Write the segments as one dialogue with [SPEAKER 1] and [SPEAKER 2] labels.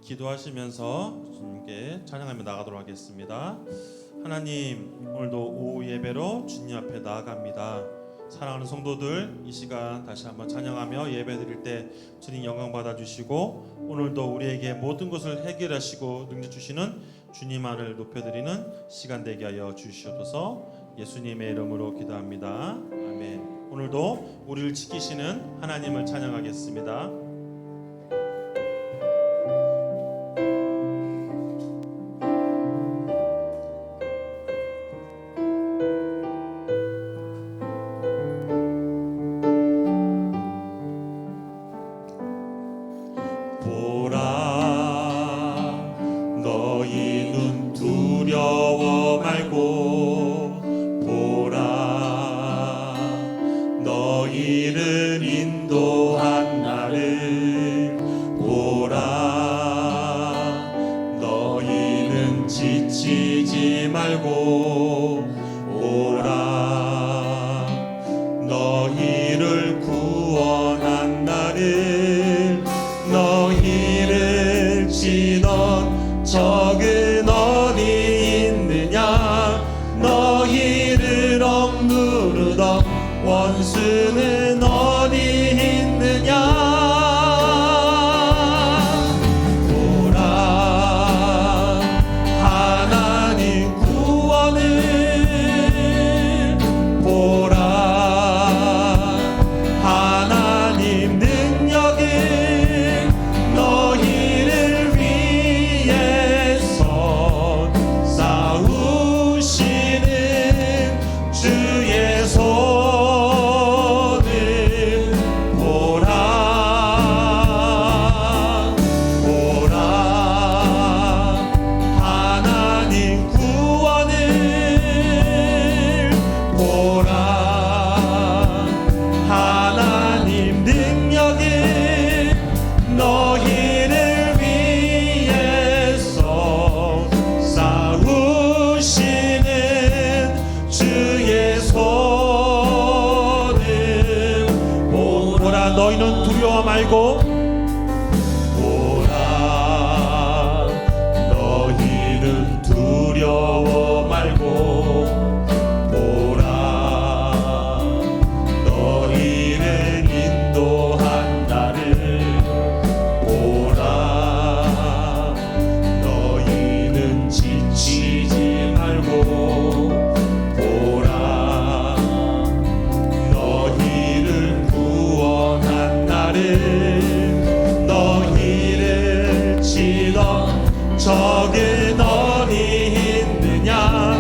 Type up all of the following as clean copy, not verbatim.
[SPEAKER 1] 기도하시면서 주님께 찬양하며 나가도록 하겠습니다. 하나님, 오늘도 오후 예배로 주님 앞에 나아갑니다. 사랑하는 성도들, 이 시간 다시 한번 찬양하며 예배드릴 때 주님 영광 받아주시고, 오늘도 우리에게 모든 것을 해결하시고 능력 주시는 주님만을 높여드리는 시간 되게 하여 주시옵소서. 예수님의 이름으로 기도합니다. 아멘. 오늘도 우리를 지키시는 하나님을 찬양하겠습니다.
[SPEAKER 2] 너희 눈 두려워 말고 보라, 너희를 인도한 나를 보라. 너희는 지치지 말고 보라, 너희를 구원한 나를. 너희를 치던 적은 어디 있느냐, 너희를 억누르던 원수는 어디 있느냐. 보라, 하나님 구원을 보라, 하나님 능력을. 너희를 위해서 싸우시는 주의 손을 보라, 보라, 하나님 구원을 보라, 하나님 능력을. 너희를 위해서 싸우시는 주의 손을 보라. 너희는 두려워 말고 보라, 너희는 두려워 말고 보라, 너희를 인도한 나를 보라. 너희는 지치지 말고 보라, 너희를 구원한 나를. 너희를 치던 적은 어디 있느냐,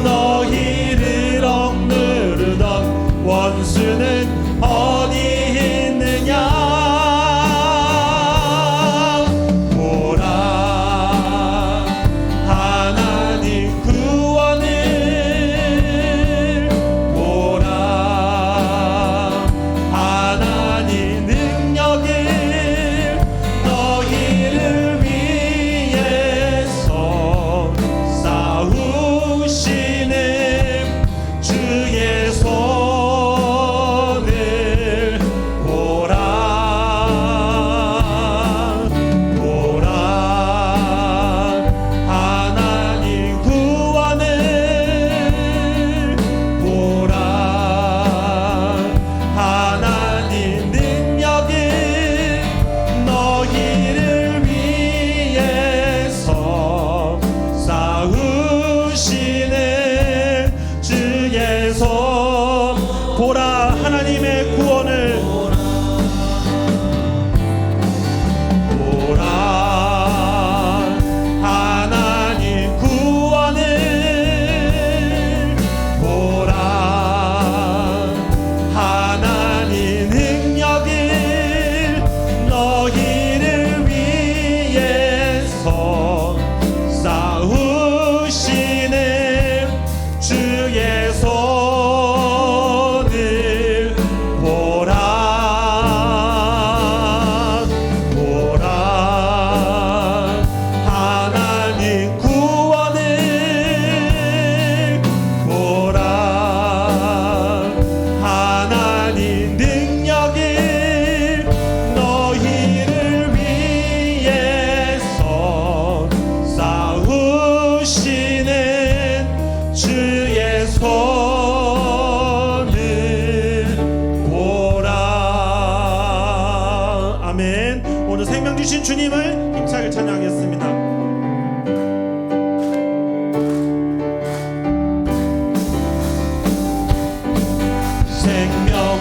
[SPEAKER 2] 너희를 억누르던 원수는 어디 있느냐. 보라, 하나님 구원을 보라, 하나님 능력을. 너희를 위해서
[SPEAKER 1] 오늘 생명 주신 주님을 힘차게 찬양하겠습니다.
[SPEAKER 2] 생명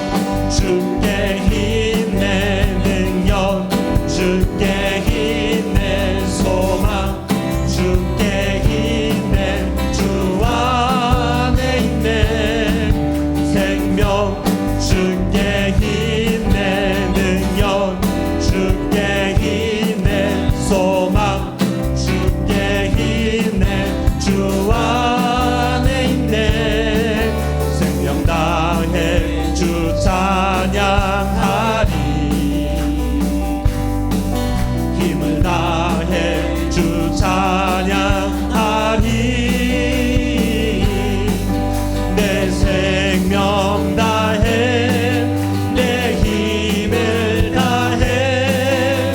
[SPEAKER 2] 주께 힘내 능력 주께 힘내 소망 주께 힘내 주 안에 있네 생명 주께 힘내 능력 주께 힘내 소망 주께 힘내 주 안에 있네 생명 다해 주 찬양하리 힘을 다해 주 찬양하리 내 생명 다해 내 힘을 다해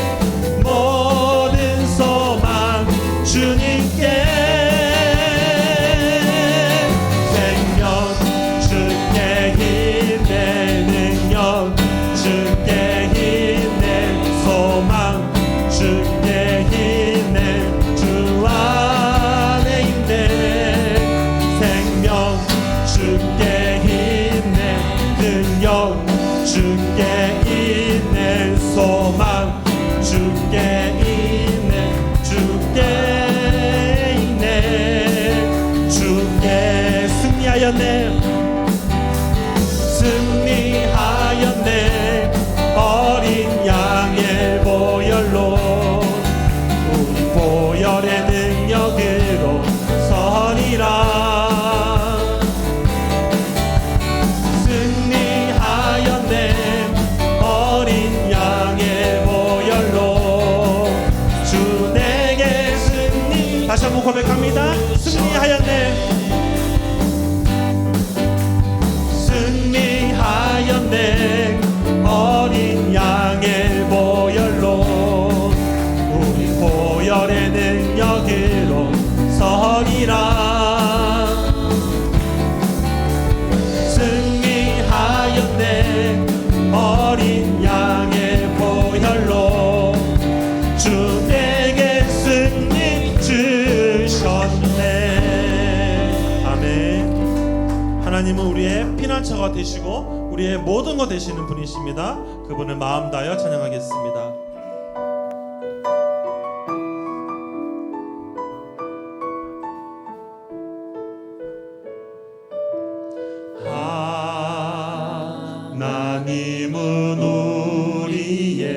[SPEAKER 2] 모든 소망 주님께 생명 주께 힘내 능력 주께 힘내 소망 주께 힘내 주 안에 있네 생명 주께 힘내 능력 주께 있네 소망 주께 있네 주께 있네 주께 승리하였네 승리하였네 어린 양의 보혈로 우리 보혈의 능력으로 서리라 승리하였네 어린 양의 보혈로 주 내게 승리
[SPEAKER 1] 다시 한번 고백합니다. 승리하였네.
[SPEAKER 2] 승리하였네 어린 양의 보혈로 우리 보혈의 능력으로 서리라 승리하였네 어린 양의 보혈로 주 내게 승리 주셨네
[SPEAKER 1] 아멘. 하나님은 우리의 피난처가 되시고 우리의 모든 것 되시는 분이십니다. 그분을 마음 다하여 찬양하겠습니다.
[SPEAKER 2] 하나님은 우리의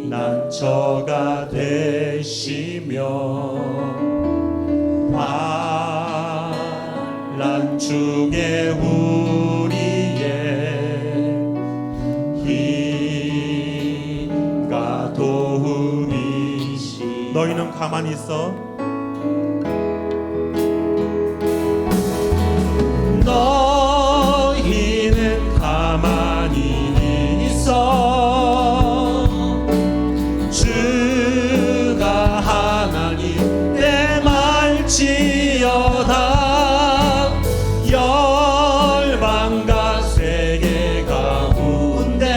[SPEAKER 2] 피난처가 되시며 환난 중에 우리의 힘과 도움이시
[SPEAKER 1] 너희는 가만히 있어.
[SPEAKER 2] 너희는 가만히 있어 주가 하나님 내 말지어다 열방과 세계 가운데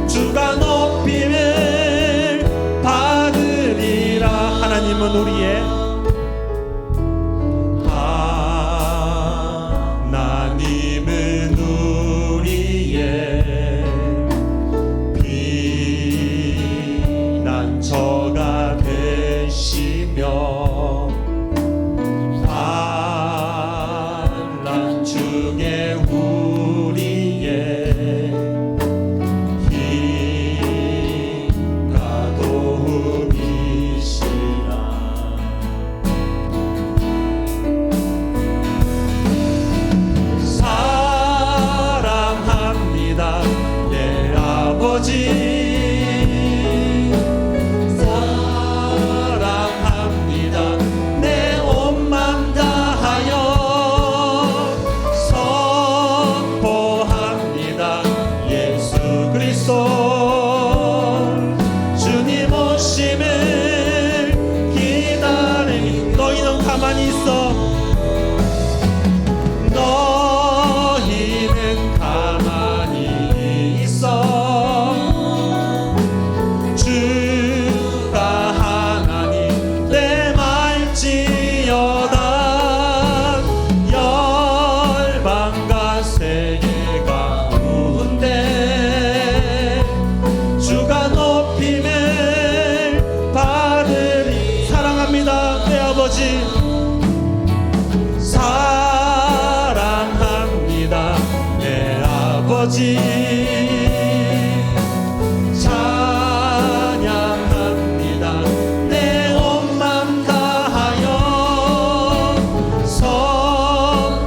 [SPEAKER 2] 주가 높임을 받으리라 하나님은 우리의 아버지 찬양합니다. 내 온 맘 다하여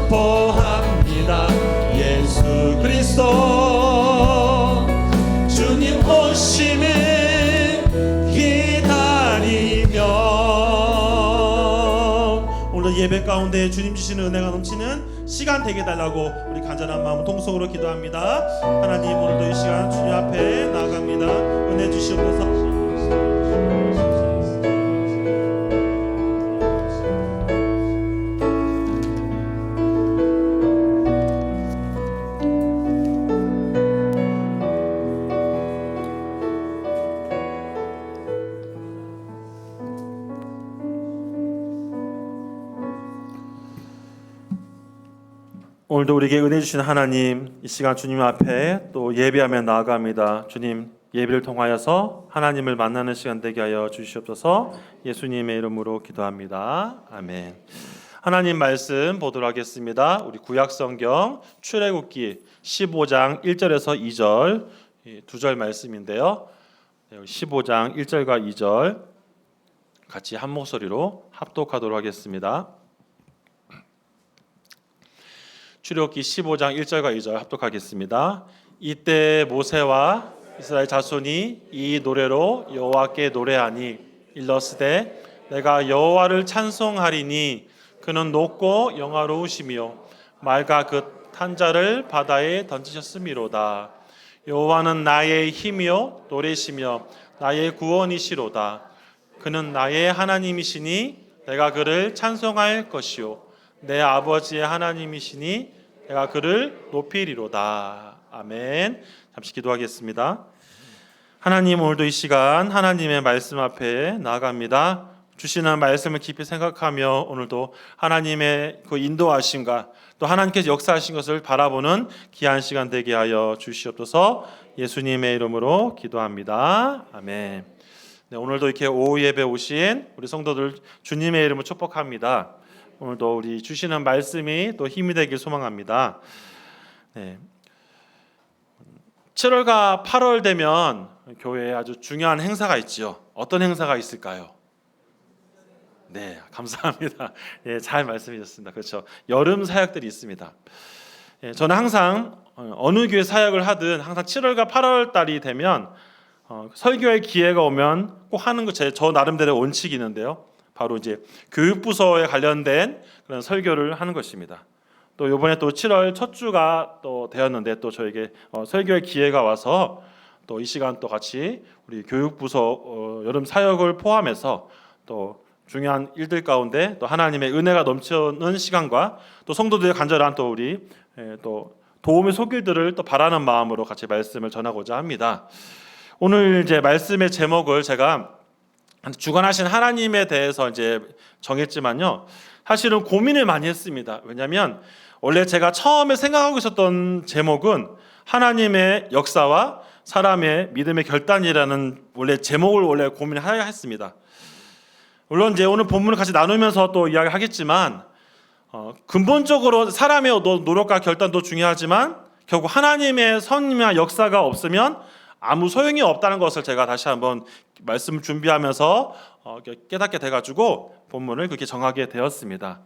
[SPEAKER 2] 선포합니다. 예수 그리스도 주님 오심을 기다리며.
[SPEAKER 1] 오늘 예배 가운데 주님 주시는 은혜가 넘치는 시간 되게 달라고 우리 간절한 마음 통속으로 기도합니다. 하나님, 오늘도 이 시간 주님 앞에 나아갑니다. 은혜 주시옵소서. 오늘도 우리에게 은혜 주신 하나님, 이 시간 주님 앞에 또 예배하며 나아갑니다. 주님, 예배를 통하여서 하나님을 만나는 시간 되게 하여 주시옵소서. 예수님의 이름으로 기도합니다. 아멘. 하나님 말씀 보도록 하겠습니다. 우리 구약성경 출애굽기 15장 1절에서 2절, 두 절 말씀인데요. 15장 1절과 2절 같이 한 목소리로 합독하도록 하겠습니다. 출애굽기 15장 1절과 2절 합독하겠습니다. 이때 모세와 이스라엘 자손이 이 노래로 여호와께 노래하니 일러스되 내가 여호와를 찬송하리니 그는 높고 영화로우시며 맑아 그 탄자를 바다에 던지셨음이로다. 여호와는 나의 힘이요 노래시며 나의 구원이시로다. 그는 나의 하나님이시니 내가 그를 찬송할 것이요 내 아버지의 하나님이시니 내가 그를 높이리로다. 아멘. 잠시 기도하겠습니다. 하나님, 오늘도 이 시간 하나님의 말씀 앞에 나아갑니다. 주시는 말씀을 깊이 생각하며 오늘도 하나님의 그 인도하심과 또 하나님께서 역사하신 것을 바라보는 귀한 시간 되게 하여 주시옵소서. 예수님의 이름으로 기도합니다. 아멘. 네, 오늘도 이렇게 오후 예배 오신 우리 성도들 주님의 이름으로 축복합니다. 오늘도 우리 주시는 말씀이 또 힘이 되길 소망합니다. 네. 7월과 8월 되면 교회에 아주 중요한 행사가 있지요. 어떤 행사가 있을까요? 네, 감사합니다. 네, 잘 말씀해주셨습니다. 그렇죠. 여름 사역들이 있습니다. 네, 저는 항상 어느 교회 사역을 하든 항상 7월과 8월 달이 되면 설교의 기회가 오면 꼭 하는 거 저 나름대로 원칙이 있는데요. 바로 이제 교육부서에 관련된 그런 설교를 하는 것입니다. 또 이번에 또 7월 첫 주가 또 되었는데 또 저에게 설교의 기회가 와서 또 이 시간 또 같이 우리 교육부서 여름 사역을 포함해서 또 중요한 일들 가운데 또 하나님의 은혜가 넘치는 시간과 또 성도들의 간절한 또 우리 또 도움의 손길들을 또 바라는 마음으로 같이 말씀을 전하고자 합니다. 오늘 이제 말씀의 제목을 제가 주관하신 하나님에 대해서 이제 정했지만요. 사실은 고민을 많이 했습니다. 왜냐하면 원래 제가 처음에 생각하고 있었던 제목은 하나님의 역사와 사람의 믿음의 결단이라는 원래 제목을 원래 고민을 했습니다. 물론 이제 오늘 본문을 같이 나누면서 또 이야기하겠지만 근본적으로 사람의 노력과 결단도 중요하지만 결국 하나님의 선이나 역사가 없으면 아무 소용이 없다는 것을 제가 다시 한번 말씀을 준비하면서 깨닫게 돼가지고 본문을 그렇게 정하게 되었습니다.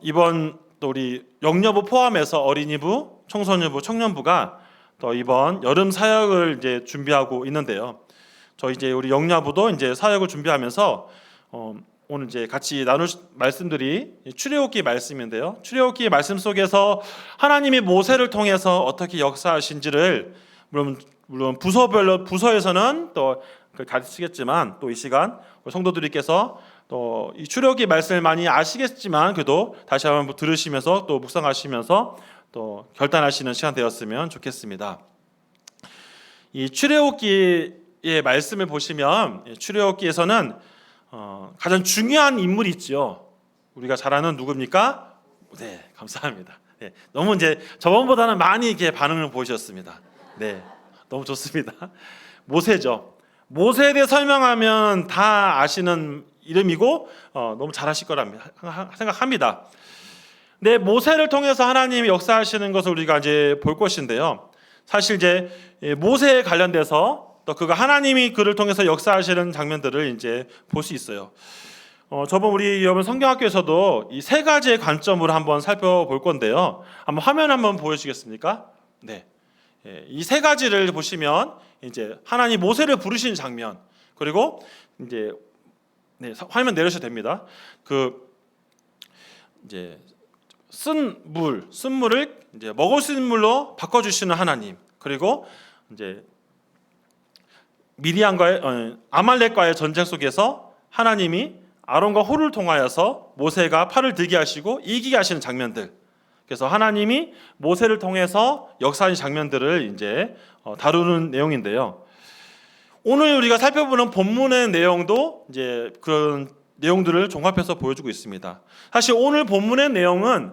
[SPEAKER 1] 이번 또 우리 영여부 포함해서 어린이부, 청소년부, 청년부가 또 이번 여름 사역을 이제 준비하고 있는데요. 저희 이제 우리 영여부도 이제 사역을 준비하면서 오늘 이제 같이 나눌 말씀들이 출애굽기 말씀인데요. 출애굽기 말씀 속에서 하나님이 모세를 통해서 어떻게 역사하신지를 물론 부서에서는 또 가르치겠지만 또 이 시간 성도들께서 또 이 출애굽기 말씀을 많이 아시겠지만 그래도 다시 한번 들으시면서 또 묵상하시면서 또 결단하시는 시간 되었으면 좋겠습니다. 이 출애굽기의 말씀을 보시면 출애굽기에서는 가장 중요한 인물이 있죠. 우리가 잘 아는 누굽니까? 네, 감사합니다. 네, 너무 이제 저번보다는 많이 이렇게 반응을 보이셨습니다. 네, 너무 좋습니다. 모세죠. 모세에 대해 설명하면 다 아시는 이름이고 너무 잘하실 거라 생각합니다. 네, 모세를 통해서 하나님이 역사하시는 것을 우리가 이제 볼 것인데요. 사실 이제 모세에 관련돼서 또 그가 하나님이 그를 통해서 역사하시는 장면들을 이제 볼 수 있어요. 저번 우리 여러분 성경학교에서도 이 세 가지의 관점으로 한번 살펴볼 건데요. 한번 화면 한번 보여주시겠습니까? 네, 이 세 가지를 보시면 이제 하나님 모세를 부르시는 장면, 그리고 이제 화면 내려셔도 됩니다. 그 이제 쓴물을 이제 먹을 수 있는 물로 바꿔주시는 하나님, 그리고 이제 미디안과의 아말렉과의 전쟁 속에서 하나님이 아론과 홀을 통하여서 모세가 팔을 들게 하시고 이기게 하시는 장면들. 그래서 하나님이 모세를 통해서 역사하는 장면들을 이제 다루는 내용인데요. 오늘 우리가 살펴보는 본문의 내용도 이제 그런 내용들을 종합해서 보여주고 있습니다. 사실 오늘 본문의 내용은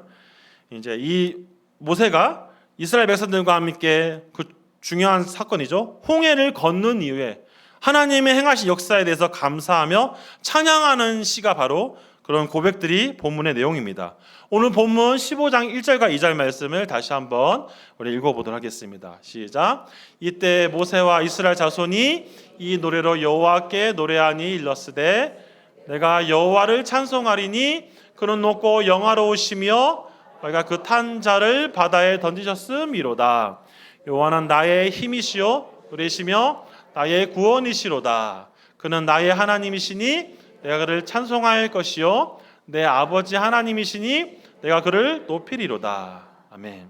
[SPEAKER 1] 이제 이 모세가 이스라엘 백성들과 함께 그 중요한 사건이죠. 홍해를 건넌 이후에 하나님의 행하신 역사에 대해서 감사하며 찬양하는 시가 바로 그런 고백들이 본문의 내용입니다. 오늘 본문 15장 1절과 2절 말씀을 다시 한번 우리 읽어보도록 하겠습니다. 시작. 이때 모세와 이스라엘 자손이 이 노래로 여호와께 노래하니 일렀으되 내가 여호와를 찬송하리니 그는 높고 영화로우시며 너희가 그 탄 자를 바다에 던지셨음이로다. 여호와는 나의 힘이시요 노래시며 나의 구원이시로다. 그는 나의 하나님이시니 내가 그를 찬송할 것이요 내 아버지 하나님이시니 내가 그를 높이리로다. 아멘.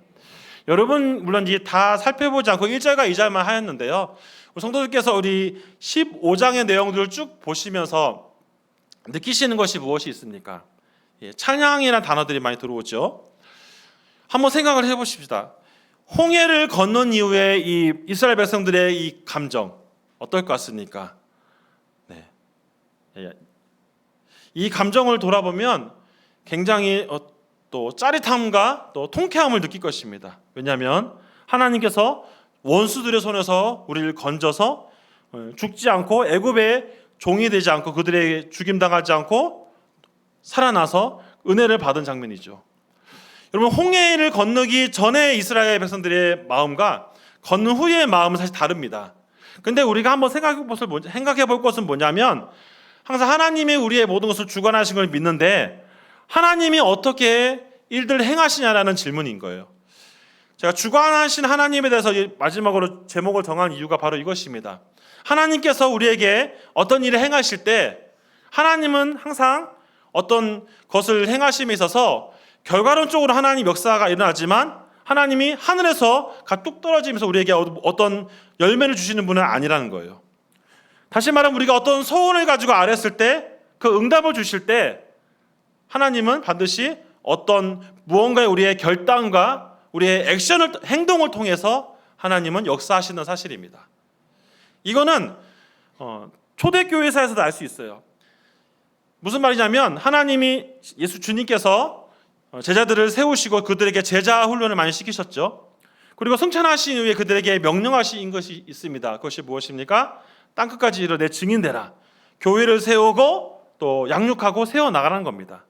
[SPEAKER 1] 여러분 물론 이제 다 살펴보지 않고 1절과 2절만 하였는데요. 우리 성도들께서 우리 15장의 내용들을 쭉 보시면서 느끼시는 것이 무엇이 있습니까? 찬양이라는 단어들이 많이 들어오죠. 한번 생각을 해보십시다. 홍해를 건넌 이후에 이 이스라엘 백성들의 이 감정 어떨 것 같습니까? 네. 이 감정을 돌아보면 굉장히 또 짜릿함과 또 통쾌함을 느낄 것입니다. 왜냐하면 하나님께서 원수들의 손에서 우리를 건져서 죽지 않고 애굽의 종이 되지 않고 그들에게 죽임당하지 않고 살아나서 은혜를 받은 장면이죠. 여러분 홍해를 건너기 전에 이스라엘 백성들의 마음과 건넌 후의 마음은 사실 다릅니다. 근데 우리가 한번 생각해 볼 것은 뭐냐면 항상 하나님이 우리의 모든 것을 주관하신 걸 믿는데 하나님이 어떻게 일들을 행하시냐라는 질문인 거예요. 제가 주관하신 하나님에 대해서 마지막으로 제목을 정한 이유가 바로 이것입니다. 하나님께서 우리에게 어떤 일을 행하실 때 하나님은 항상 어떤 것을 행하심에 있어서 결과론적으로 하나님 역사가 일어나지만 하나님이 하늘에서 뚝 떨어지면서 우리에게 어떤 열매를 주시는 분은 아니라는 거예요. 다시 말하면 우리가 어떤 소원을 가지고 아뢰었을 때 그 응답을 주실 때 하나님은 반드시 어떤 무언가의 우리의 결단과 우리의 행동을 통해서 하나님은 역사하시는 사실입니다. 이거는 초대교회사에서도 알 수 있어요. 무슨 말이냐면 하나님이 예수 주님께서 제자들을 세우시고 그들에게 제자 훈련을 많이 시키셨죠. 그리고 승천하신 이후에 그들에게 명령하신 것이 있습니다. 그것이 무엇입니까? 땅끝까지 이르러 내 증인되라. 교회를 세우고 또 양육하고 세워나가라는 겁니다.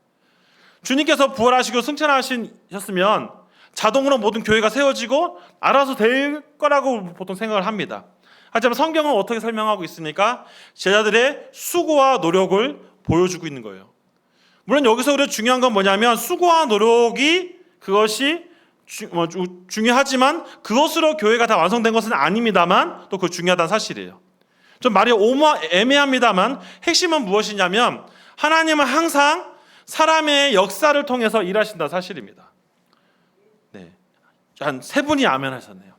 [SPEAKER 1] 주님께서 부활하시고 승천하셨으면 자동으로 모든 교회가 세워지고 알아서 될 거라고 보통 생각을 합니다. 하지만 성경은 어떻게 설명하고 있습니까? 제자들의 수고와 노력을 보여주고 있는 거예요. 물론 여기서 우리가 중요한 건 뭐냐면 수고와 노력이 그것이 중요하지만 그것으로 교회가 다 완성된 것은 아닙니다만 또 그 중요하다는 사실이에요. 좀 말이 애매합니다만 핵심은 무엇이냐면 하나님은 항상 사람의 역사를 통해서 일하신다는 사실입니다. 네, 한 세 분이 아멘 하셨네요.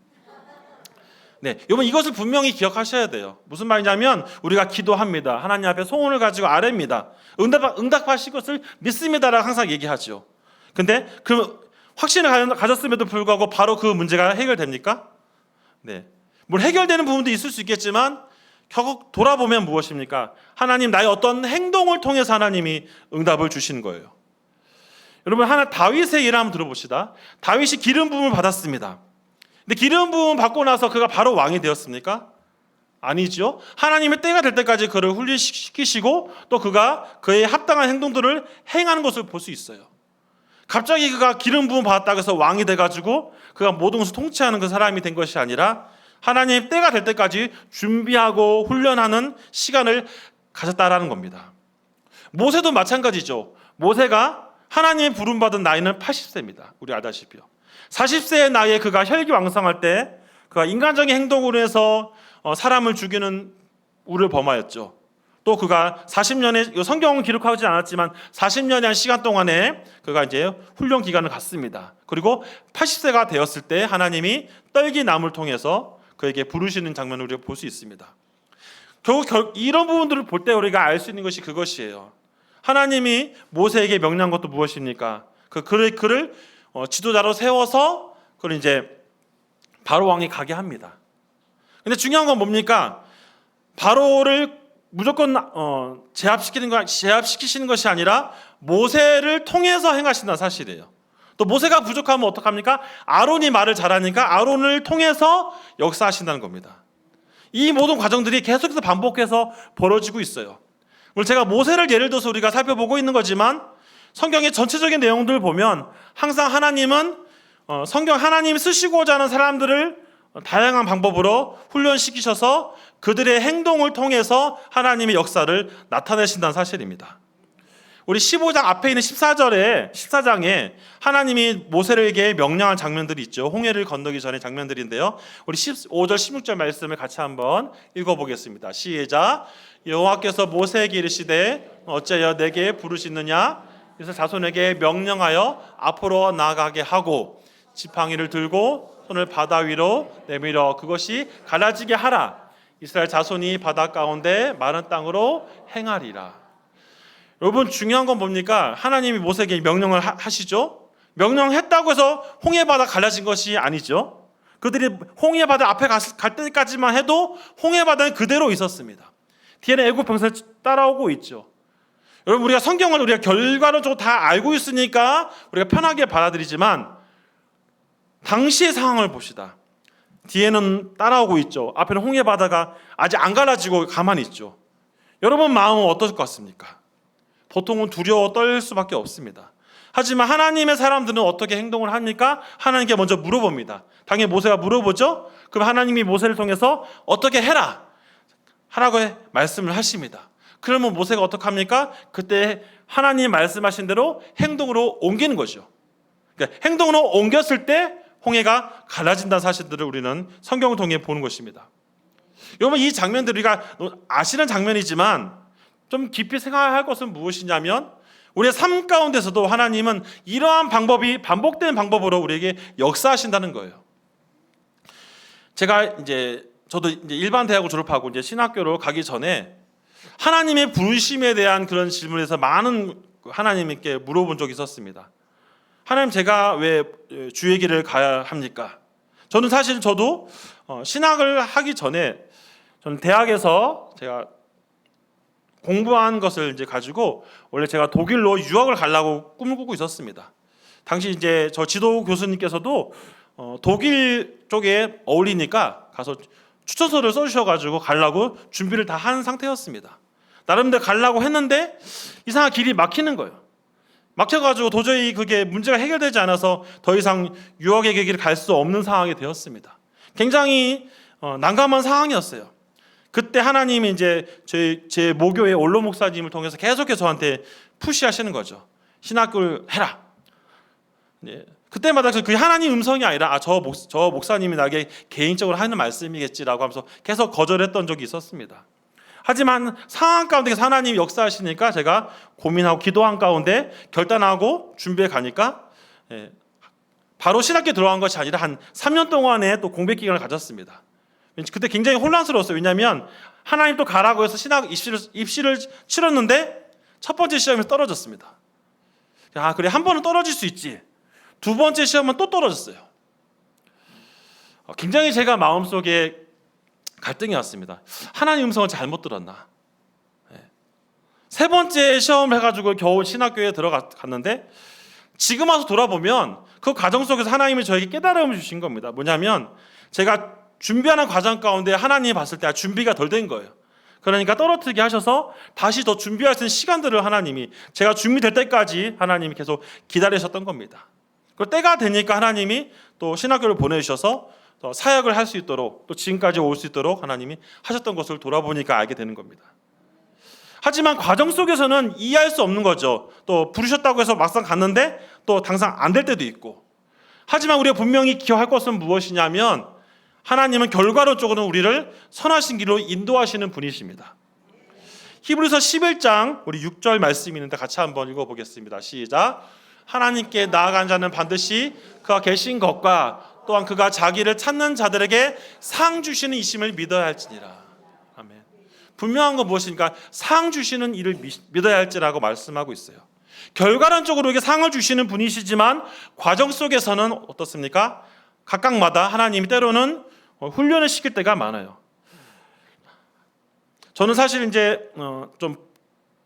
[SPEAKER 1] 네, 여러분 이것을 분명히 기억하셔야 돼요. 무슨 말이냐면 우리가 기도합니다. 하나님 앞에 소원을 가지고 아뢰입니다. 응답하실 것을 믿습니다라고 항상 얘기하죠. 근데 그 확신을 가졌음에도 불구하고 바로 그 문제가 해결됩니까? 네, 뭘 해결되는 부분도 있을 수 있겠지만 결국 돌아보면 무엇입니까? 하나님 나의 어떤 행동을 통해서 하나님이 응답을 주시는 거예요. 여러분 다윗의 일을 한번 들어봅시다. 다윗이 기름 부음을 받았습니다. 근데 기름 부음 받고 나서 그가 바로 왕이 되었습니까? 아니죠. 하나님의 때가 될 때까지 그를 훈련시키시고 또 그가 그의 합당한 행동들을 행하는 것을 볼 수 있어요. 갑자기 그가 기름 부음 받았다고 해서 왕이 돼가지고 그가 모든 것을 통치하는 그 사람이 된 것이 아니라 하나님 때가 될 때까지 준비하고 훈련하는 시간을 가졌다라는 겁니다. 모세도 마찬가지죠. 모세가 하나님의 부름받은 나이는 80세입니다. 우리 알다시피요. 40세의 나이에 그가 혈기왕성할 때 그가 인간적인 행동으로 해서 사람을 죽이는 우를 범하였죠. 또 그가 40년의 성경은 기록하지 않았지만 40년의 한 시간 동안에 그가 이제 훈련 기간을 갖습니다. 그리고 80세가 되었을 때 하나님이 떨기나무를 통해서 그에게 부르시는 장면을 우리가 볼 수 있습니다. 결국 이런 부분들을 볼 때 우리가 알 수 있는 것이 그것이에요. 하나님이 모세에게 명령한 것도 무엇입니까? 그를 지도자로 세워서 그걸 이제 바로 왕이 가게 합니다. 근데 중요한 건 뭡니까? 바로를 무조건 제압시키시는 것이 아니라 모세를 통해서 행하신다는 사실이에요. 또 모세가 부족하면 어떡합니까? 아론이 말을 잘하니까 아론을 통해서 역사하신다는 겁니다. 이 모든 과정들이 계속해서 반복해서 벌어지고 있어요. 오늘 제가 모세를 예를 들어서 우리가 살펴보고 있는 거지만 성경의 전체적인 내용들을 보면 항상 하나님은 하나님이 쓰시고자 하는 사람들을 다양한 방법으로 훈련시키셔서 그들의 행동을 통해서 하나님의 역사를 나타내신다는 사실입니다. 우리 15장 앞에 있는 14장에 하나님이 모세에게 명령한 장면들이 있죠. 홍해를 건너기 전의 장면들인데요. 우리 15절 16절 말씀을 같이 한번 읽어보겠습니다. 시작. 여호와께서 모세에게 이르시되 어찌하여 내게 부르시느냐? 그래서 자손에게 명령하여 앞으로 나아가게 하고 지팡이를 들고 손을 바다 위로 내밀어 그것이 갈라지게 하라. 이스라엘 자손이 바다 가운데 마른 땅으로 행하리라. 여러분 중요한 건 뭡니까? 하나님이 모세에게 명령을 하시죠. 명령했다고 해서 홍해바다 갈라진 것이 아니죠. 그들이 홍해바다 앞에 갈 때까지만 해도 홍해바다는 그대로 있었습니다. 뒤에는 애굽 병사를 따라오고 있죠. 여러분 우리가 성경을 우리가 결과론적으로 다 알고 있으니까 우리가 편하게 받아들이지만 당시의 상황을 봅시다. 뒤에는 따라오고 있죠. 앞에는 홍해바다가 아직 안 갈라지고 가만히 있죠. 여러분 마음은 어떨 것 같습니까? 보통은 두려워 떨 수밖에 없습니다. 하지만 하나님의 사람들은 어떻게 행동을 합니까? 하나님께 먼저 물어봅니다. 당연히 모세가 물어보죠. 그럼 하나님이 모세를 통해서 어떻게 해라 하라고 말씀을 하십니다. 그러면 모세가 어떻게 합니까? 그때 하나님 말씀하신 대로 행동으로 옮기는 거죠. 그러니까 행동으로 옮겼을 때 홍해가 갈라진다는 사실들을 우리는 성경을 통해 보는 것입니다. 여러분 이 장면들 우리가 아시는 장면이지만 좀 깊이 생각할 것은 무엇이냐면 우리의 삶 가운데서도 하나님은 이러한 방법이 반복되는 방법으로 우리에게 역사하신다는 거예요. 저도 이제 일반 대학을 졸업하고 이제 신학교로 가기 전에 하나님의 부르심에 대한 그런 질문에서 많은 하나님께 물어본 적이 있었습니다. 하나님 제가 왜 주의 길을 가야 합니까? 저도 신학을 하기 전에 저는 대학에서 제가 공부한 것을 이제 가지고 원래 제가 독일로 유학을 가려고 꿈을 꾸고 있었습니다. 당시 이제 저 지도 교수님께서도 독일 쪽에 어울리니까 가서 추천서를 써주셔가지고 가려고 준비를 다 한 상태였습니다. 나름대로 가려고 했는데 이상하게 길이 막히는 거예요. 막혀가지고 도저히 그게 문제가 해결되지 않아서 더 이상 유학의 길을 갈 수 없는 상황이 되었습니다. 굉장히 난감한 상황이었어요. 그때 하나님이 이제 제 모교의 올로 목사님을 통해서 계속해서 저한테 푸시하시는 거죠. 신학교를 해라. 네. 그때마다 그 하나님 음성이 아니라 저 목사님이 나에게 개인적으로 하는 말씀이겠지라고 하면서 계속 거절했던 적이 있었습니다. 하지만 상황 가운데 하나님이 역사하시니까 제가 고민하고 기도한 가운데 결단하고 준비해 가니까 바로 신학교에 들어간 것이 아니라 한 3년 동안의 또 공백 기간을 가졌습니다. 그때 굉장히 혼란스러웠어요. 왜냐하면 하나님 또 가라고 해서 신학 입시를 치렀는데 첫 번째 시험에서 떨어졌습니다. 그래 한 번은 떨어질 수 있지. 두 번째 시험은 또 떨어졌어요. 굉장히 제가 마음속에 갈등이 왔습니다. 하나님 음성을 잘못 들었나? 세 번째 시험을 해가지고 겨우 신학교에 들어갔는데 지금 와서 돌아보면 그 과정 속에서 하나님이 저에게 깨달음을 주신 겁니다. 뭐냐면 제가 준비하는 과정 가운데 하나님이 봤을 때 준비가 덜 된 거예요. 그러니까 떨어뜨리게 하셔서 다시 더 준비할 수 있는 시간들을 하나님이 제가 준비될 때까지 하나님이 계속 기다리셨던 겁니다. 그 때가 되니까 하나님이 또 신학교를 보내주셔서 또 사역을 할 수 있도록 또 지금까지 올 수 있도록 하나님이 하셨던 것을 돌아보니까 알게 되는 겁니다. 하지만 과정 속에서는 이해할 수 없는 거죠. 또 부르셨다고 해서 막상 갔는데 또 당장 안 될 때도 있고. 하지만 우리가 분명히 기억할 것은 무엇이냐면 하나님은 결과론적으로 우리를 선하신 길로 인도하시는 분이십니다. 히브리서 11장 우리 6절 말씀이 있는데 같이 한번 읽어보겠습니다. 시작. 하나님께 나아간 자는 반드시 그가 계신 것과 또한 그가 자기를 찾는 자들에게 상 주시는 이심을 믿어야 할지니라. 아멘. 분명한 건 무엇입니까? 상 주시는 이를 믿어야 할지라고 말씀하고 있어요. 결과론적으로 이게 상을 주시는 분이시지만 과정 속에서는 어떻습니까? 각각마다 하나님이 때로는 훈련을 시킬 때가 많아요. 저는 사실 이제 좀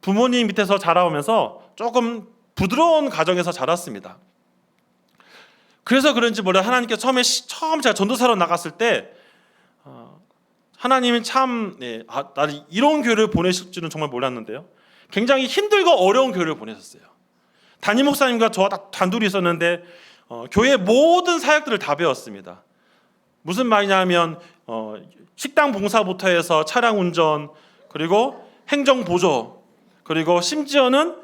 [SPEAKER 1] 부모님 밑에서 자라오면서 조금 부드러운 가정에서 자랐습니다. 그래서 그런지 몰라요. 하나님께서 처음 제가 전도사로 나갔을 때 하나님은 참 나를 이런 교회를 보내실 줄은 정말 몰랐는데요. 굉장히 힘들고 어려운 교회를 보내셨어요. 담임 목사님과 저와 딱 단둘이 있었는데 교회 모든 사역들을 다 배웠습니다. 무슨 말이냐면 식당 봉사부터 해서 차량 운전 그리고 행정 보조 그리고 심지어는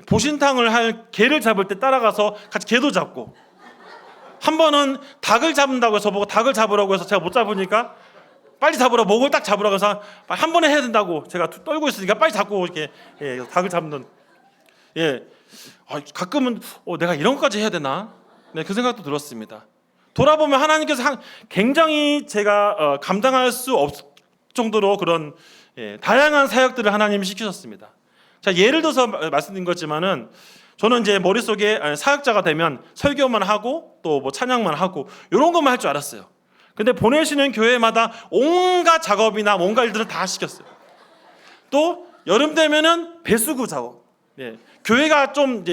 [SPEAKER 1] 보신탕을 할 개를 잡을 때 따라가서 같이 개도 잡고 한 번은 닭을 잡는다고 해서 보고 닭을 잡으라고 해서 제가 못 잡으니까 빨리 잡으라 목을 딱 잡으라고 해서 한 번에 해야 된다고 제가 떨고 있으니까 빨리 잡고 이렇게 닭을 잡는 가끔은 내가 이런 것까지 해야 되나? 그 생각도 들었습니다. 돌아보면 하나님께서 굉장히 제가 감당할 수 없을 정도로 그런 다양한 사역들을 하나님이 시키셨습니다. 자, 예를 들어서 말씀드린 거지만은 저는 이제 머릿속에 사역자가 되면 설교만 하고 또 뭐 찬양만 하고 이런 것만 할 줄 알았어요. 근데 보내시는 교회마다 온갖 작업이나 온갖 일들을 다 시켰어요. 또 여름 되면은 배수구 작업. 교회가 좀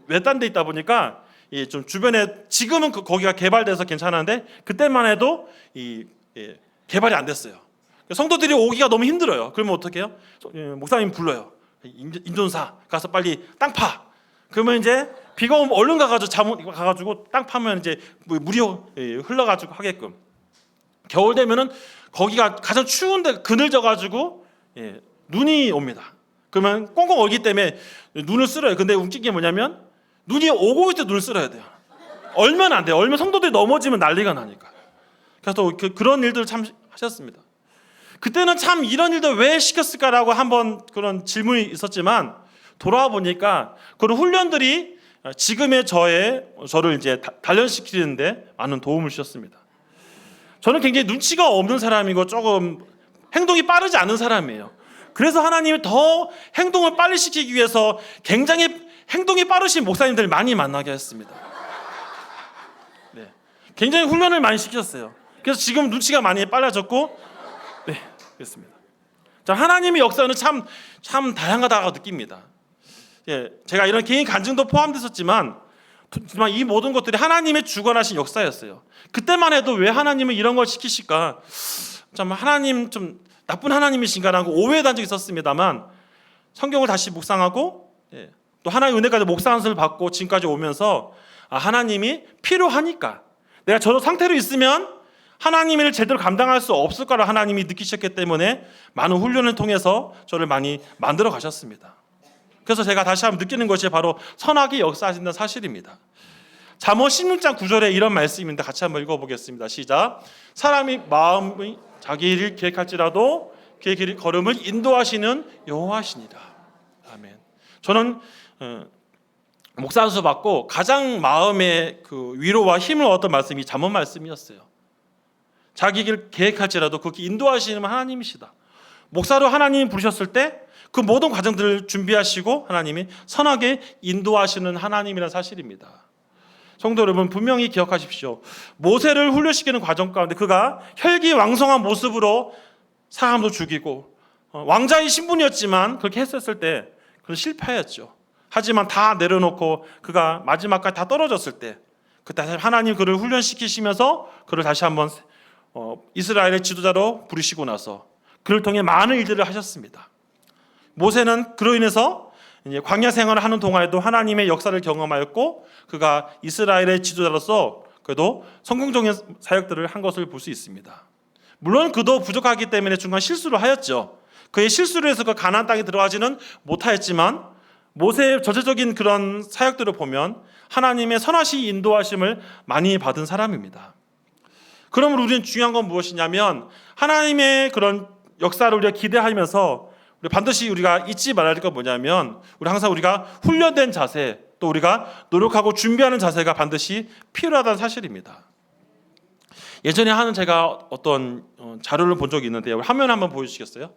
[SPEAKER 1] 외딴 데 있다 보니까 좀 주변에 지금은 거기가 개발돼서 괜찮은데 그때만 해도 개발이 안 됐어요. 성도들이 오기가 너무 힘들어요. 그러면 어떻게 해요? 목사님 불러요. 인존사 가서 빨리 땅 파. 그러면 이제 비가 오면 얼른 가가지고 땅 파면 이제 물이 흘러가지고 하게끔. 겨울 되면은 거기가 가장 추운데 그늘져가지고 눈이 옵니다. 그러면 꽁꽁 얼기 때문에 눈을 쓸어요. 근데 웃긴 게 뭐냐면 눈이 오고 있을 때 눈을 쓸어야 돼요. 얼면 안 돼요. 얼면 성도들이 넘어지면 난리가 나니까. 그래서 그런 일들을 참 하셨습니다. 그때는 참 이런 일들 왜 시켰을까라고 한번 그런 질문이 있었지만 돌아와 보니까 그런 훈련들이 지금의 저를 이제 단련시키는데 많은 도움을 주셨습니다. 저는 굉장히 눈치가 없는 사람이고 조금 행동이 빠르지 않은 사람이에요. 그래서 하나님이 더 행동을 빨리 시키기 위해서 굉장히 행동이 빠르신 목사님들 많이 만나게 했습니다. 굉장히 훈련을 많이 시켰어요. 그래서 지금 눈치가 많이 빨라졌고 그렇습니다. 자, 하나님의 역사는 참 다양하다고 느낍니다. 제가 이런 개인 간증도 포함됐었지만 이 모든 것들이 하나님의 주관하신 역사였어요. 그때만 해도 왜 하나님은 이런 걸 시키실까? 참 하나님 좀 나쁜 하나님이신가라고 오해한 적이 있었습니다만 성경을 다시 묵상하고 또 하나의 은혜까지 목상을 받고 지금까지 오면서 하나님이 필요하니까 내가 저런 상태로 있으면 하나님의 일을 제대로 감당할 수 없을 거라 하나님이 느끼셨기 때문에 많은 훈련을 통해서 저를 많이 만들어 가셨습니다. 그래서 제가 다시 한번 느끼는 것이 바로 선하게 역사하신다는 사실입니다. 잠언 16장 9절에 이런 말씀인데 같이 한번 읽어보겠습니다. 시작. 사람이 마음이 자기 일을 계획할지라도 그의 길 걸음을 인도하시는 여호와시니라. 아멘. 저는 목사 안수 받고 가장 마음의 그 위로와 힘을 얻었던 말씀이 잠언 말씀이었어요. 자기 길 계획할지라도 그 인도하시는 하나님이시다. 목사로 하나님이 부르셨을 때 그 모든 과정들을 준비하시고 하나님이 선하게 인도하시는 하나님이라는 사실입니다. 성도 여러분 분명히 기억하십시오. 모세를 훈련시키는 과정 가운데 그가 혈기왕성한 모습으로 사람도 죽이고 왕자의 신분이었지만 그렇게 했었을 때 그는 실패했죠. 하지만 다 내려놓고 그가 마지막까지 다 떨어졌을 때 그때 하나님 그를 훈련시키시면서 그를 다시 한번 이스라엘의 지도자로 부르시고 나서
[SPEAKER 3] 그를 통해 많은 일들을 하셨습니다. 모세는 그로 인해서 이제 광야 생활을 하는 동안에도 하나님의 역사를 경험하였고 그가 이스라엘의 지도자로서 그래도 성공적인 사역들을 한 것을 볼 수 있습니다. 물론 그도 부족하기 때문에 중간 실수를 하였죠. 그의 실수를 해서 그 가나안 땅에 들어가지는 못하였지만 모세의 전체적인 그런 사역들을 보면 하나님의 선하신 인도하심을 많이 받은 사람입니다. 그러므로 우리는 중요한 건 무엇이냐면 하나님의 그런 역사를 우리가 기대하면서 우리 반드시 우리가 잊지 말아야 될 건 뭐냐면 우리 항상 우리가 훈련된 자세 또 우리가 노력하고 준비하는 자세가 반드시 필요하다는 사실입니다. 예전에 하는 제가 어떤 자료를 본 적이 있는데 화면 한번 보여주시겠어요?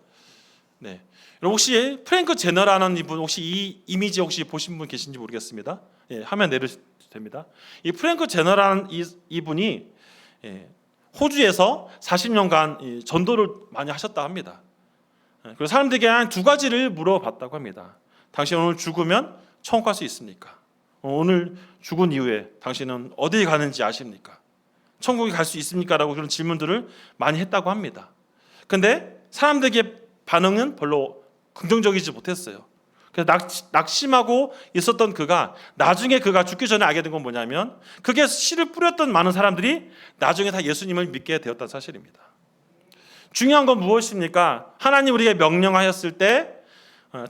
[SPEAKER 3] 네. 여러분 혹시 프랭크 제너라는 이분 혹시 이 이미지 혹시 보신 분 계신지 모르겠습니다. 예, 화면 내려주셔도 됩니다. 이 프랭크 제너라는 이분이 호주에서 40년간 전도를 많이 하셨다 합니다. 그래서 사람들에게 한 두 가지를 물어봤다고 합니다. 당신 오늘 죽으면 천국 갈 수 있습니까? 오늘 죽은 이후에 당신은 어디에 가는지 아십니까? 천국에 갈 수 있습니까? 라고 그런 질문들을 많이 했다고 합니다. 근데 사람들에게 반응은 별로 긍정적이지 못했어요. 그래서 낙심하고 있었던 그가 나중에 그가 죽기 전에 알게 된 건 뭐냐면 그게 씨를 뿌렸던 많은 사람들이 나중에 다 예수님을 믿게 되었다는 사실입니다. 중요한 건 무엇입니까? 하나님 우리에게 명령하였을 때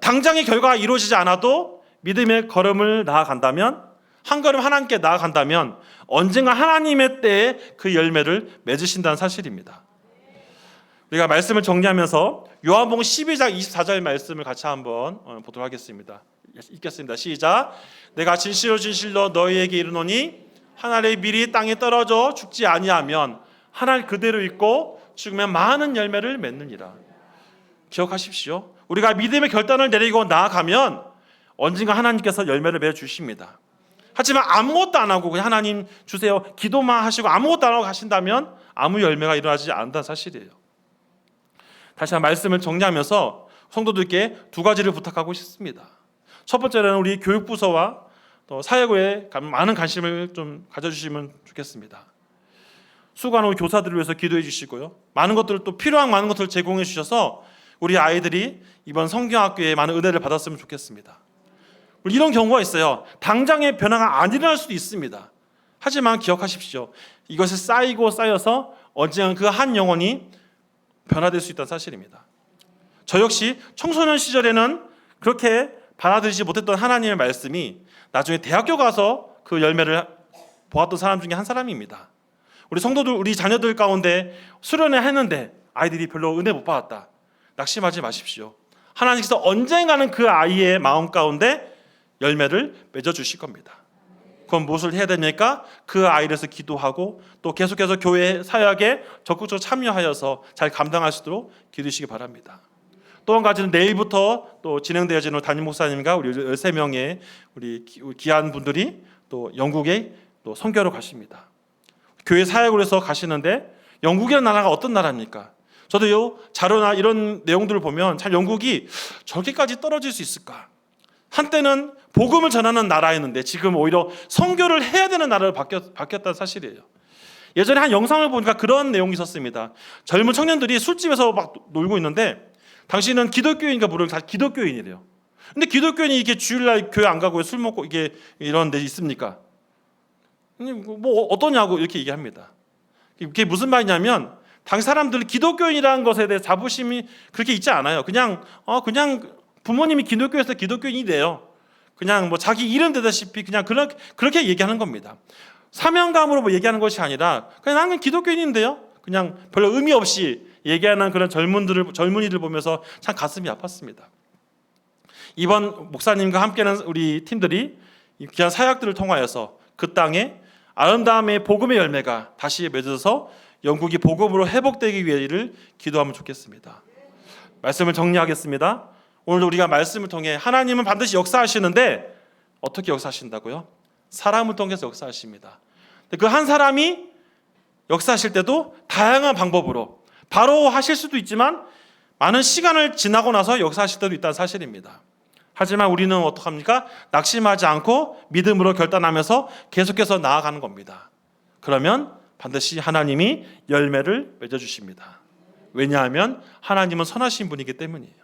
[SPEAKER 3] 당장의 결과가 이루어지지 않아도 믿음의 걸음을 나아간다면 한 걸음 하나님께 나아간다면 언젠가 하나님의 때에 그 열매를 맺으신다는 사실입니다. 우리가 말씀을 정리하면서 요한복음 12장 24절 말씀을 같이 한번 보도록 하겠습니다. 읽겠습니다. 시작. 내가 진실로 진실로 너희에게 이르노니 한 알의 밀이 땅에 떨어져 죽지 아니하면 한 알 그대로 있고 죽으면 많은 열매를 맺느니라. 기억하십시오. 우리가 믿음의 결단을 내리고 나아가면 언젠가 하나님께서 열매를 맺어주십니다. 하지만 아무것도 안 하고 그냥 하나님 주세요 기도만 하시고 아무것도 안 하고 가신다면 아무 열매가 일어나지 않는다는 사실이에요. 다시 한번 말씀을 정리하면서 성도들께 두 가지를 부탁하고 싶습니다. 첫 번째는 우리 교육부서와 또 사회부에 많은 관심을 좀 가져주시면 좋겠습니다. 수고하는 우리 교사들을 위해서 기도해 주시고요. 많은 것들을 또 필요한 많은 것들을 제공해 주셔서 우리 아이들이 이번 성경학교에 많은 은혜를 받았으면 좋겠습니다. 이런 경우가 있어요. 당장의 변화가 안 일어날 수도 있습니다. 하지만 기억하십시오. 이것이 쌓이고 쌓여서 언젠가 그 한 영혼이 변화될 수 있다는 사실입니다. 저 역시 청소년 시절에는 그렇게 받아들이지 못했던 하나님의 말씀이 나중에 대학교 가서 그 열매를 보았던 사람 중에 한 사람입니다. 우리 성도들, 우리 자녀들 가운데 수련회 했는데 아이들이 별로 은혜 못 받았다. 낙심하지 마십시오. 하나님께서 언젠가는 그 아이의 마음 가운데 열매를 맺어주실 겁니다. 그럼 무엇을 해야 됩니까? 그 아이를 위해서 기도하고 또 계속해서 교회 사역에 적극적으로 참여하여서 잘 감당할 수 있도록 기도하시기 바랍니다. 또 한 가지는 내일부터 또 진행되어지는 담임 목사님과 우리 13명의 우리 귀한 분들이 또 영국에 또 선교로 가십니다. 교회 사역을 해서 가시는데 영국이라는 나라가 어떤 나라입니까? 저도 요 자료나 이런 내용들을 보면 참 영국이 저렇게까지 떨어질 수 있을까? 한때는 복음을 전하는 나라였는데 지금 오히려 선교를 해야 되는 나라로 바뀌었다는 사실이에요. 예전에 한 영상을 보니까 그런 내용이 있었습니다. 젊은 청년들이 술집에서 막 놀고 있는데 당신은 기독교인인가 모르겠는데 다 기독교인이래요. 근데 기독교인이 이렇게 주일날 교회 안 가고 술 먹고 이게 이런 데 있습니까? 뭐 어떠냐고 이렇게 얘기합니다. 이게 무슨 말이냐면 당시 사람들은 기독교인이라는 것에 대해 자부심이 그렇게 있지 않아요. 그냥 부모님이 기독교에서 기독교인이래요. 그냥 뭐 자기 이름 되다시피 그냥 그렇게 얘기하는 겁니다. 사명감으로 뭐 얘기하는 것이 아니라 그냥 나는 기독교인인데요. 그냥 별로 의미 없이 얘기하는 그런 젊은이들 보면서 참 가슴이 아팠습니다. 이번 목사님과 함께하는 우리 팀들이 귀한 사역들을 통하여서 그 땅에 아름다움의 복음의 열매가 다시 맺어서 영국이 복음으로 회복되기 위해를 기도하면 좋겠습니다. 말씀을 정리하겠습니다. 오늘도 우리가 말씀을 통해 하나님은 반드시 역사하시는데 어떻게 역사하신다고요? 사람을 통해서 역사하십니다. 그 한 사람이 역사하실 때도 다양한 방법으로 바로 하실 수도 있지만 많은 시간을 지나고 나서 역사하실 때도 있다는 사실입니다. 하지만 우리는 어떡합니까? 낙심하지 않고 믿음으로 결단하면서 계속해서 나아가는 겁니다. 그러면 반드시 하나님이 열매를 맺어주십니다. 왜냐하면 하나님은 선하신 분이기 때문이에요.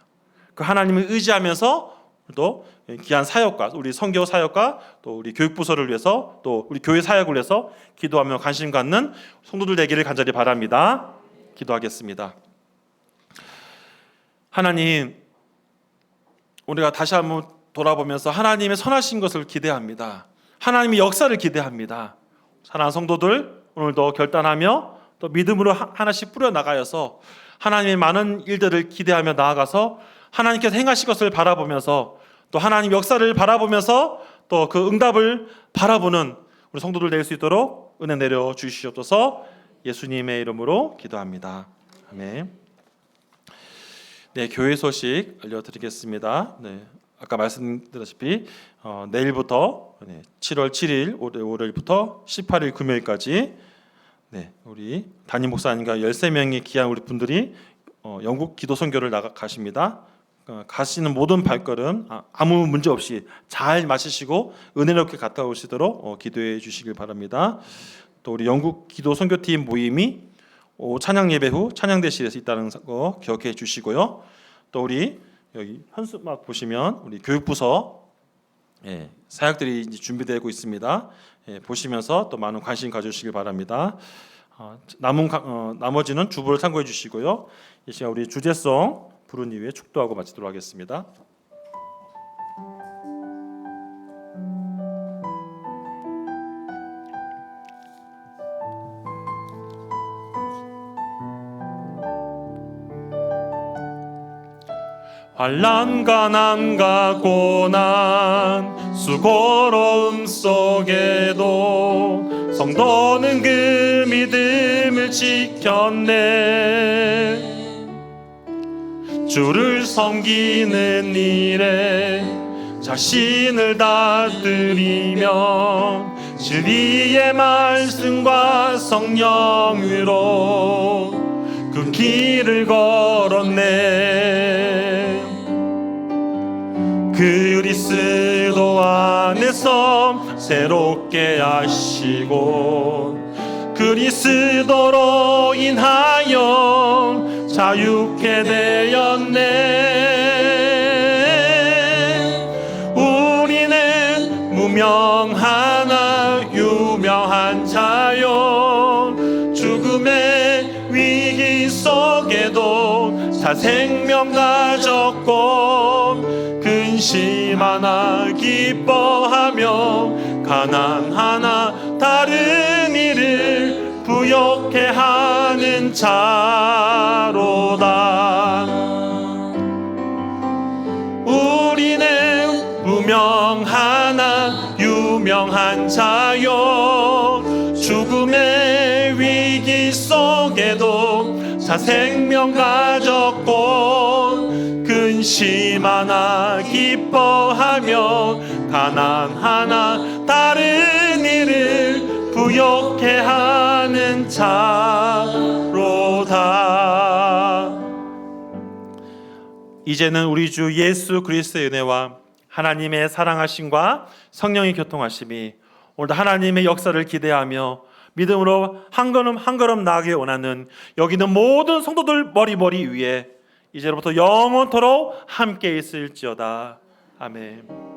[SPEAKER 3] 그 하나님을 의지하면서 또 귀한 사역과 우리 선교 사역과 또 우리 교육부서를 위해서 또 우리 교회 사역을 위해서 기도하며 관심 갖는 성도들 되기를 간절히 바랍니다. 기도하겠습니다. 하나님, 우리가 다시 한번 돌아보면서 하나님의 선하신 것을 기대합니다. 하나님의 역사를 기대합니다. 사랑하는 성도들, 오늘도 결단하며 또 믿음으로 하나씩 뿌려나가여서 하나님의 많은 일들을 기대하며 나아가서 하나님께서 행하실 것을 바라보면서 또 하나님 역사를 바라보면서 또 그 응답을 바라보는 우리 성도들 될 수 있도록 은혜 내려 주시옵소서. 예수님의 이름으로 기도합니다. 아멘. 네, 교회 소식 알려드리겠습니다. 네, 아까 말씀드렸다시피 내일부터 7월 7일 월요일부터 18일 금요일까지 우리 담임 목사님과 13명의 귀한 우리 분들이 영국 기도 선교를 가십니다. 가시는 모든 발걸음 아무 문제 없이 잘 마치시고 은혜롭게 갔다 오시도록 기도해 주시길 바랍니다. 또 우리 영국 기도 선교팀 모임이 찬양 예배 후 찬양대실에서 있다는 거 기억해 주시고요. 또 우리 여기 현수막 보시면 우리 교육부서 사역들이 이제 준비되고 있습니다. 보시면서 또 많은 관심 가져주시길 바랍니다. 나머지는 주보를 참고해 주시고요. 이 시간 우리 주제송 부른 이후에 축도하고 마치도록 하겠습니다.
[SPEAKER 2] 환난과 난과 고난 수고로움 속에도 성도는 그 믿음을 지켰네. 주를 섬기는 일에 자신을 다 드리며 진리의 말씀과 성령으로 그 길을 걸었네. 그리스도 안에서 새롭게 하시고 그리스도로 인하여 자유케 되었네. 우리는 무명하나 유명한 자요 죽음의 위기 속에도 사 생명 가졌고 근심하나 기뻐하며 가난하나 다른 이를 부욕해 하는 자로다. 우리는 무명하나 유명한 자요 죽음의 위기 속에도 사 생명 가졌고 근심하나 기뻐하며 가난하나 다른 이를 부욕해 하는 자로다.
[SPEAKER 3] 이제는 우리 주 예수 그리스도의 은혜와 하나님의 사랑하심과 성령의 교통하심이 오늘도 하나님의 역사를 기대하며 믿음으로 한 걸음 한 걸음 나아가기 원하는 여기 있는 모든 성도들 머리 위에 이제로부터 영원토록 함께 있을지어다. 아멘.